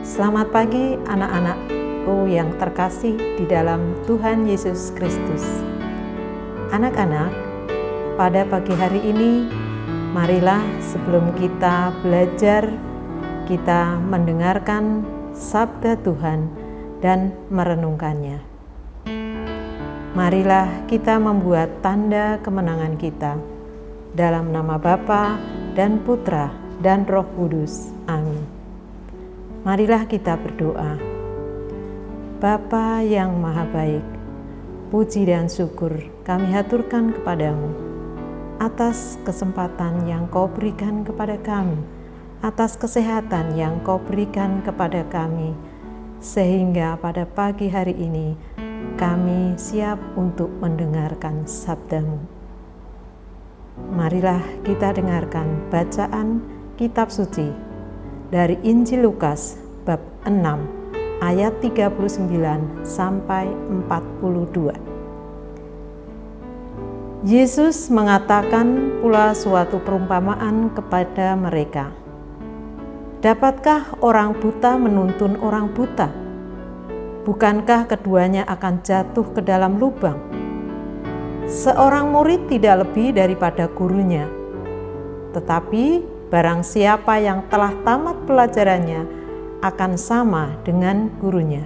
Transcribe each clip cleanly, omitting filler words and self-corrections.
Selamat pagi anak-anakku yang terkasih di dalam Tuhan Yesus Kristus. Anak-anak, pada pagi hari ini, marilah sebelum kita belajar, kita mendengarkan sabda Tuhan dan merenungkannya. Marilah kita membuat tanda kemenangan kita dalam nama Bapa dan Putra dan Roh Kudus. Amin. Marilah kita berdoa. Bapa yang Maha Baik, puji dan syukur kami haturkan kepadamu atas kesempatan yang Kau berikan kepada kami, atas kesehatan yang Kau berikan kepada kami, sehingga pada pagi hari ini kami siap untuk mendengarkan sabda-Mu. Marilah kita dengarkan bacaan kitab suci dari Injil Lukas bab 6 ayat 39 sampai 42. Yesus mengatakan pula suatu perumpamaan kepada mereka. Dapatkah orang buta menuntun orang buta? Bukankah keduanya akan jatuh ke dalam lubang? Seorang murid tidak lebih daripada gurunya, tetapi barang siapa yang telah tamat pelajarannya akan sama dengan gurunya.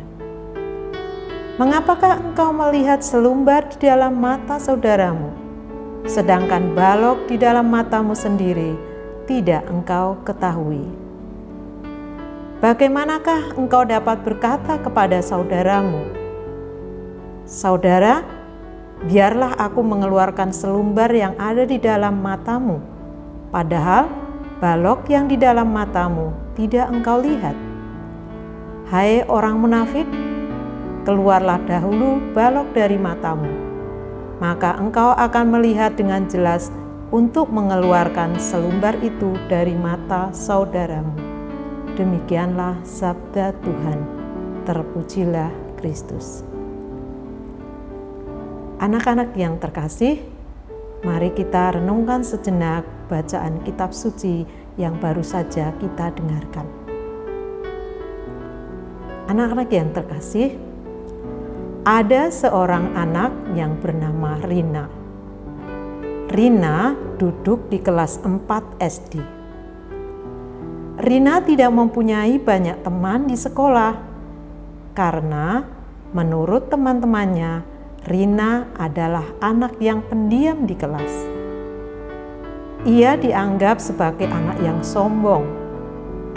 Mengapakah engkau melihat selumbar di dalam mata saudaramu, sedangkan balok di dalam matamu sendiri tidak engkau ketahui? Bagaimanakah engkau dapat berkata kepada saudaramu, "Saudara, biarlah aku mengeluarkan selumbar yang ada di dalam matamu," padahal balok yang di dalam matamu tidak engkau lihat? Hai orang munafik, keluarlah dahulu balok dari matamu, maka engkau akan melihat dengan jelas untuk mengeluarkan selumbar itu dari mata saudaramu. Demikianlah sabda Tuhan. Terpujilah Kristus. Anak-anak yang terkasih, mari kita renungkan sejenak bacaan kitab suci yang baru saja kita dengarkan. Anak-anak yang terkasih, ada seorang anak yang bernama Rina. Rina duduk di kelas 4 SD. Rina tidak mempunyai banyak teman di sekolah karena menurut teman-temannya, Rina adalah anak yang pendiam di kelas. Ia dianggap sebagai anak yang sombong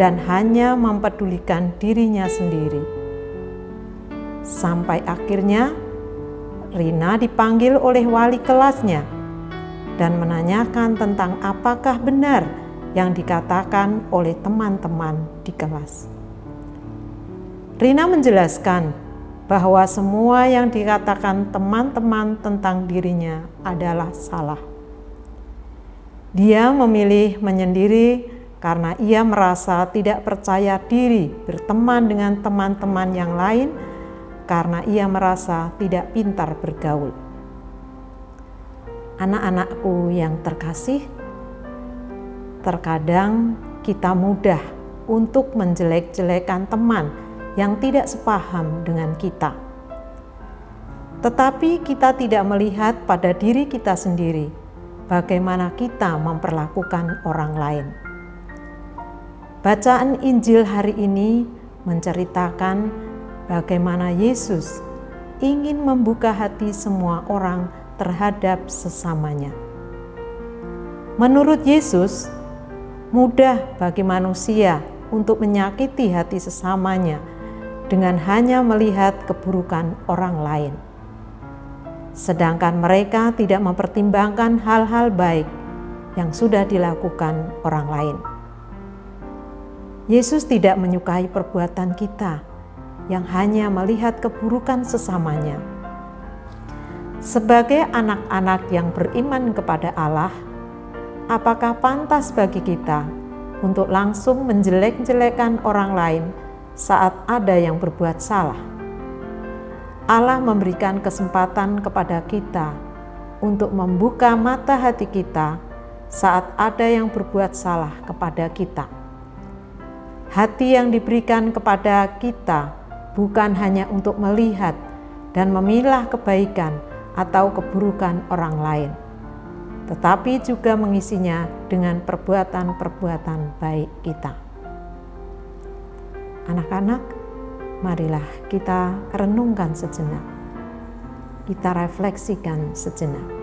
dan hanya mempedulikan dirinya sendiri. Sampai akhirnya Rina dipanggil oleh wali kelasnya dan menanyakan tentang apakah benar yang dikatakan oleh teman-teman di kelas. Rina menjelaskan bahwa semua yang dikatakan teman-teman tentang dirinya adalah salah. Dia memilih menyendiri karena ia merasa tidak percaya diri berteman dengan teman-teman yang lain karena ia merasa tidak pintar bergaul. Anak-anakku yang terkasih, terkadang kita mudah untuk menjelek-jelekan teman yang tidak sepaham dengan kita. Tetapi kita tidak melihat pada diri kita sendiri bagaimana kita memperlakukan orang lain. Bacaan Injil hari ini menceritakan bagaimana Yesus ingin membuka hati semua orang terhadap sesamanya. Menurut Yesus, mudah bagi manusia untuk menyakiti hati sesamanya dengan hanya melihat keburukan orang lain, sedangkan mereka tidak mempertimbangkan hal-hal baik yang sudah dilakukan orang lain. Yesus tidak menyukai perbuatan kita yang hanya melihat keburukan sesamanya. Sebagai anak-anak yang beriman kepada Allah, apakah pantas bagi kita untuk langsung menjelek-jelekan orang lain saat ada yang berbuat salah? Allah memberikan kesempatan kepada kita untuk membuka mata hati kita saat ada yang berbuat salah kepada kita. Hati yang diberikan kepada kita bukan hanya untuk melihat dan memilah kebaikan atau keburukan orang lain, tetapi juga mengisinya dengan perbuatan-perbuatan baik kita. Anak-anak, marilah kita renungkan sejenak. Kita refleksikan sejenak.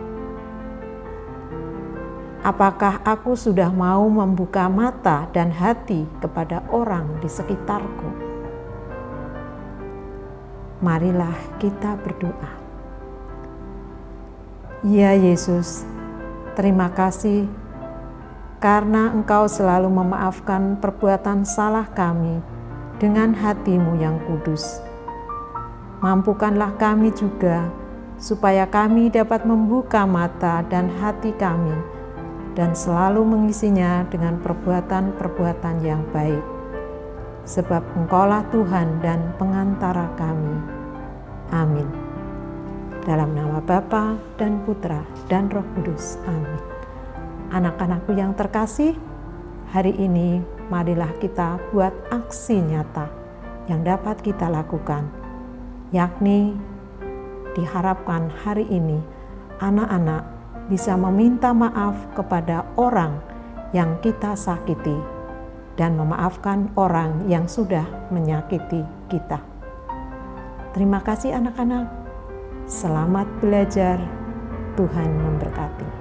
Apakah aku sudah mau membuka mata dan hati kepada orang di sekitarku? Marilah kita berdoa. Ya Yesus, terima kasih karena Engkau selalu memaafkan perbuatan salah kami dengan hati-Mu yang kudus. Mampukanlah kami juga supaya kami dapat membuka mata dan hati kami dan selalu mengisinya dengan perbuatan-perbuatan yang baik. Sebab Engkaulah Tuhan dan pengantara kami. Amin. Dalam nama Bapa dan Putra dan Roh Kudus. Amin. Anak-anakku yang terkasih, hari ini marilah kita buat aksi nyata yang dapat kita lakukan, yakni diharapkan hari ini anak-anak bisa meminta maaf kepada orang yang kita sakiti dan memaafkan orang yang sudah menyakiti kita. Terima kasih anak-anak. Selamat belajar. Tuhan memberkati.